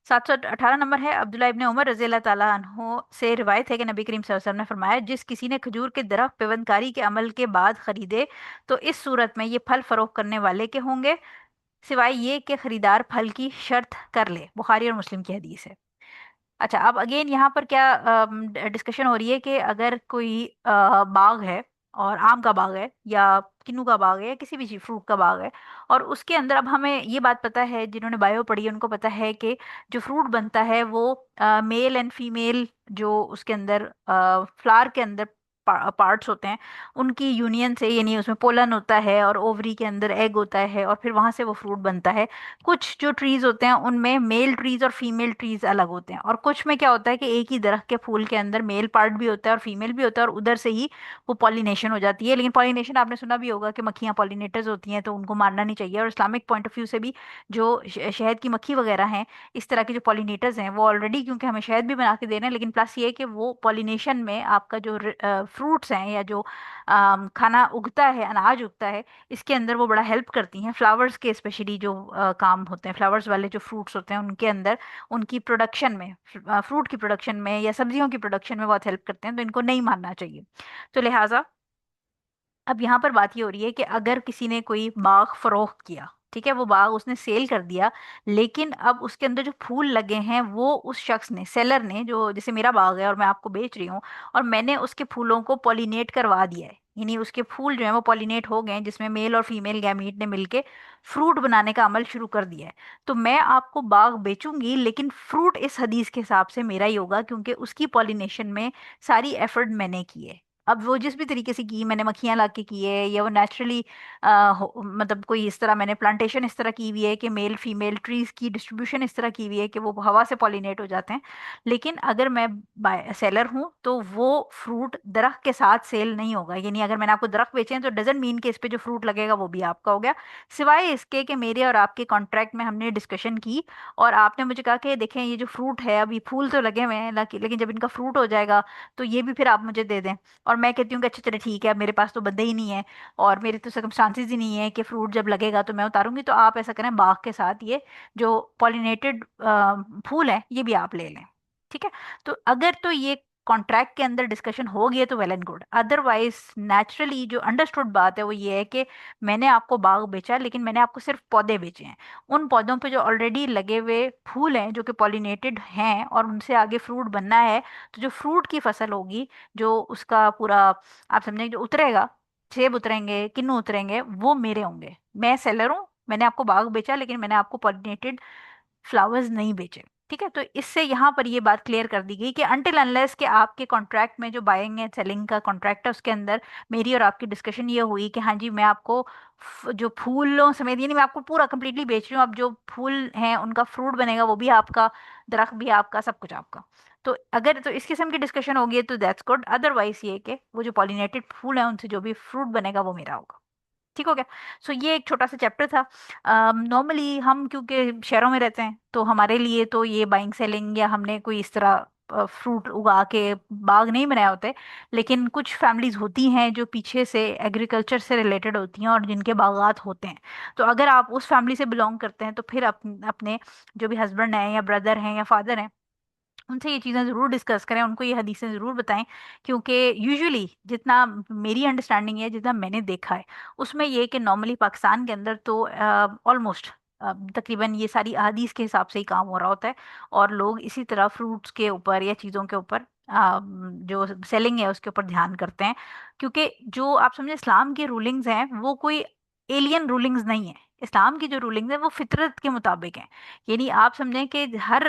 718 नंबर है अब्दुल्ला इब्ने उमर रजी अल्लाह ताला अन्हो से रिवायत है कि नबी करीम सल्लल्लाहु अलैहि वसल्लम ने फरमाया, जिस किसी ने खजूर के दरख्त पेवंदकारी के अमल के बाद खरीदे तो इस सूरत में ये फल फरोख्त करने वाले के होंगे, सिवाय ये कि खरीदार फल की शर्त कर ले। बुखारी और मुस्लिम की हदीस है। अच्छा, अब अगेन यहाँ पर क्या डिस्कशन हो रही है कि अगर कोई बाग है और आम का बाग है या किन्नू का बाग है या किसी भी फ्रूट का बाग है, और उसके अंदर अब हमें ये बात पता है, जिन्होंने बायो पढ़ी है उनको पता है कि जो फ्रूट बनता है वो मेल एंड फीमेल जो उसके अंदर फ्लावर के अंदर पार्ट्स होते हैं उनकी यूनियन से, यानी उसमें पोलन होता है और ओवरी के अंदर एग होता है और फिर वहां से वो फ्रूट बनता है। कुछ जो ट्रीज होते हैं उनमें मेल ट्रीज और फीमेल ट्रीज अलग होते हैं, और कुछ में क्या होता है कि एक ही दरख्त के फूल के अंदर मेल पार्ट भी होता है और फीमेल भी होता है, और उधर से ही वो पॉलिनेशन हो जाती है। लेकिन पॉलिनेशन आपने सुना भी होगा कि मक्खियां पॉलिनेटर्स होती हैं तो उनको मारना नहीं चाहिए, और इस्लामिक पॉइंट ऑफ व्यू से भी जो शहद की मक्खी वगैरह हैं, इस तरह के जो पॉलिनेटर्स हैं वो ऑलरेडी क्योंकि हमें शहद भी बना के दे रहे हैं, लेकिन प्लस ये है कि वो पॉलिनेशन में आपका जो फ्रूट्स हैं या जो खाना उगता है अनाज उगता है इसके अंदर वो बड़ा हेल्प करती हैं। फ्लावर्स के स्पेशली जो काम होते हैं, फ्लावर्स वाले जो फ्रूट्स होते हैं उनके अंदर उनकी प्रोडक्शन में, फ्रूट की प्रोडक्शन में या सब्जियों की प्रोडक्शन में बहुत हेल्प करते हैं, तो इनको नहीं मानना चाहिए। तो लिहाजा अब यहाँ पर बात ये हो रही है कि अगर किसी ने कोई बाग फरोख्त किया, ठीक है, वो बाग उसने सेल कर दिया। लेकिन अब उसके अंदर जो फूल लगे हैं वो उस शख्स ने, सेलर ने, जो जैसे मेरा बाग है और मैं आपको बेच रही हूँ, और मैंने उसके फूलों को पॉलिनेट करवा दिया है, यानी उसके फूल जो है वो पॉलिनेट हो गए हैं, जिसमें मेल और फीमेल गैमीट ने मिलके फ्रूट बनाने का अमल शुरू कर दिया है। तो मैं आपको बाग बेचूंगी, लेकिन फ्रूट इस हदीस के हिसाब से मेरा ही होगा, क्योंकि उसकी पॉलिनेशन में सारी एफर्ट मैंने की है। अब वो जिस भी तरीके से की, मैंने मक्खियां ला के की है या वो नेचुरली मतलब कोई इस तरह मैंने प्लांटेशन इस तरह की हुई है कि मेल फीमेल ट्रीज की डिस्ट्रीब्यूशन इस तरह की हुई है कि वो हवा से पॉलिनेट हो जाते हैं। लेकिन अगर मैं सेलर हूँ तो वो फ्रूट दरख्त के साथ सेल नहीं होगा, यानी अगर मैंने आपको दरख्त बेचे हैं तो डजेंट मीन कि इस पे जो फ्रूट लगेगा वो भी आपका हो गया, सिवाय इसके कि मेरे और आपके कॉन्ट्रैक्ट में हमने डिस्कशन की और आपने मुझे कहा कि देखें ये जो फ्रूट है, अभी फूल तो लगे हुए हैं लेकिन जब इनका फ्रूट हो जाएगा तो ये भी फिर आप मुझे दे दें। और मैं कहती हूँ कि अच्छा चले ठीक है, अब मेरे पास तो बंदे ही नहीं है और मेरे तो सर्कमस्टांसिस ही नहीं है कि फ्रूट जब लगेगा तो मैं उतारूंगी, तो आप ऐसा करें बाग के साथ ये जो पॉलिनेटेड फूल है ये भी आप ले लें। ठीक है, तो अगर तो ये कॉन्ट्रैक्ट के अंदर डिस्कशन हो गई है तो well and good, otherwise naturally जो अंडरस्टूड बात है वो ये है कि मैंने आपको बाग बेचा, लेकिन मैंने आपको सिर्फ पौधे बेचे हैं। उन पौधों पे जो ऑलरेडी लगे हुए फूल हैं जो कि पॉलिनेटेड हैं और उनसे आगे फ्रूट बनना है, तो जो फ्रूट की फसल होगी, जो उसका पूरा आप समझें जो उतरेगा, सेब उतरेंगे, किन्नू उतरेंगे, वो मेरे होंगे। मैं सेलर हूँ, मैंने आपको बाग बेचा लेकिन मैंने आपको पॉलिनेटेड फ्लावर्स नहीं बेचे। ठीक है, तो इससे यहाँ पर ये बात क्लियर कर दी गई कि अनटिल अनलेस के आपके कॉन्ट्रैक्ट में जो बाइंग एंड सेलिंग का कॉन्ट्रैक्ट है उसके अंदर मेरी और आपकी डिस्कशन ये हुई कि हाँ जी मैं आपको जो फूलों समेत, यानी मैं आपको पूरा कंप्लीटली बेच रही हूँ, अब जो फूल हैं उनका फ्रूट बनेगा वो भी आपका, दरख्त भी आपका, सब कुछ आपका। तो अगर तो इस किस्म की डिस्कशन होगी तो दैट्स गुड, अदरवाइज ये कि वो जो पॉलिनेटेड फूल हैं उनसे जो भी फ्रूट बनेगा वो मेरा होगा। ठीक हो गया। सो ये एक छोटा सा चैप्टर था। नॉर्मली हम क्योंकि शहरों में रहते हैं तो हमारे लिए तो ये बाइंग सेलिंग या हमने कोई इस तरह फ्रूट उगा के बाग नहीं बनाए होते। लेकिन कुछ फैमिलीज होती हैं जो पीछे से एग्रीकल्चर से रिलेटेड होती हैं और जिनके बागात होते हैं। तो अगर आप उस फैमिली से बिलोंग करते हैं तो फिर अपने जो भी हस्बैंड हैं या ब्रदर हैं या फादर हैं उनसे ये चीज़ें ज़रूर डिस्कस करें, उनको ये हदीसें ज़रूर बताएं। क्योंकि यूजुअली जितना मेरी अंडरस्टैंडिंग है, जितना मैंने देखा है, उसमें ये कि नॉर्मली पाकिस्तान के अंदर तो ऑलमोस्ट तकरीबन ये सारी अहादीस के हिसाब से ही काम हो रहा होता है। और लोग इसी तरह फ्रूट्स के ऊपर या चीज़ों के ऊपर जो सेलिंग है उसके ऊपर ध्यान करते हैं। क्योंकि जो आप समझे इस्लाम की रूलिंग्स हैं वो कोई एलियन रूलिंग्स नहीं है। इस्लाम की जो रूलिंग्स हैं वो फितरत के मुताबिक हैं। यानी आप समझें कि हर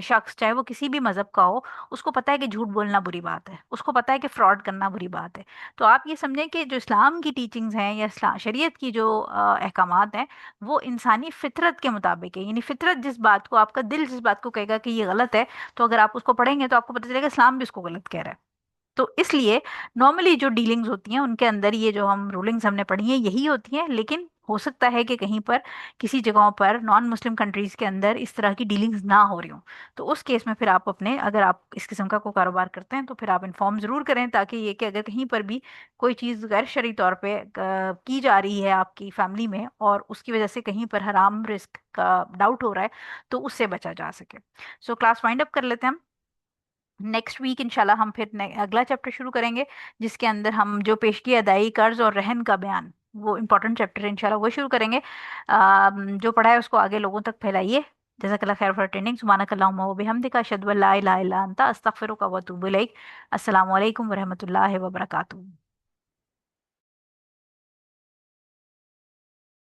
शख्स चाहे वो किसी भी मजहब का हो, उसको पता है कि झूठ बोलना बुरी बात है, उसको पता है कि फ्रॉड करना बुरी बात है। तो आप ये समझें कि जो इस्लाम की टीचिंग्स हैं या शरीयत की जो अहकामात हैं वो इंसानी फितरत के मुताबिक है। यानी फितरत जिस बात को, आपका दिल जिस बात को कहेगा कि ये गलत है, तो अगर आप उसको पढ़ेंगे तो आपको पता चलेगा इस्लाम भी उसको गलत कह रहा है। तो इसलिए नॉर्मली जो डीलिंग्स होती हैं उनके अंदर ये जो हम रूलिंग्स हमने पढ़ी हैं यही होती हैं। लेकिन हो सकता है कि कहीं पर किसी जगहों पर नॉन मुस्लिम कंट्रीज के अंदर इस तरह की डीलिंग्स ना हो रही हों। तो उस केस में फिर आप अपने, अगर आप इस किस्म का कोई कारोबार करते हैं तो फिर आप इन्फॉर्म ज़रूर करें, ताकि ये कि अगर कहीं पर भी कोई चीज़ गैर शरई तौर पे की जा रही है आपकी फैमिली में और उसकी वजह से कहीं पर हराम रिस्क का डाउट हो रहा है तो उससे बचा जा सके। सो क्लास वाइंड अप कर लेते हैं हम। नेक्स्ट वीक इंशाल्लाह हम फिर अगला चैप्टर शुरू करेंगे, जिसके अंदर हम जो पेशगी, अदाई, कर्ज और रहन का बयान, वो इम्पोर्टेंट चैप्टर है, इंशाल्लाह वो शुरू करेंगे। जो पढ़ा है उसको आगे लोगों तक फैलाइए। जज़ाकल्लाह खैर फॉर अटेंडिंग। सुब्हानकल्लाहुम्मा व बिहम्दिका अशहदु अल्ला इलाहा इल्ला अंता अस्तगफिरुका व अतूबु इलैक। अस्सलामु अलैकुम व रहमतुल्लाहि व बरकातुहू।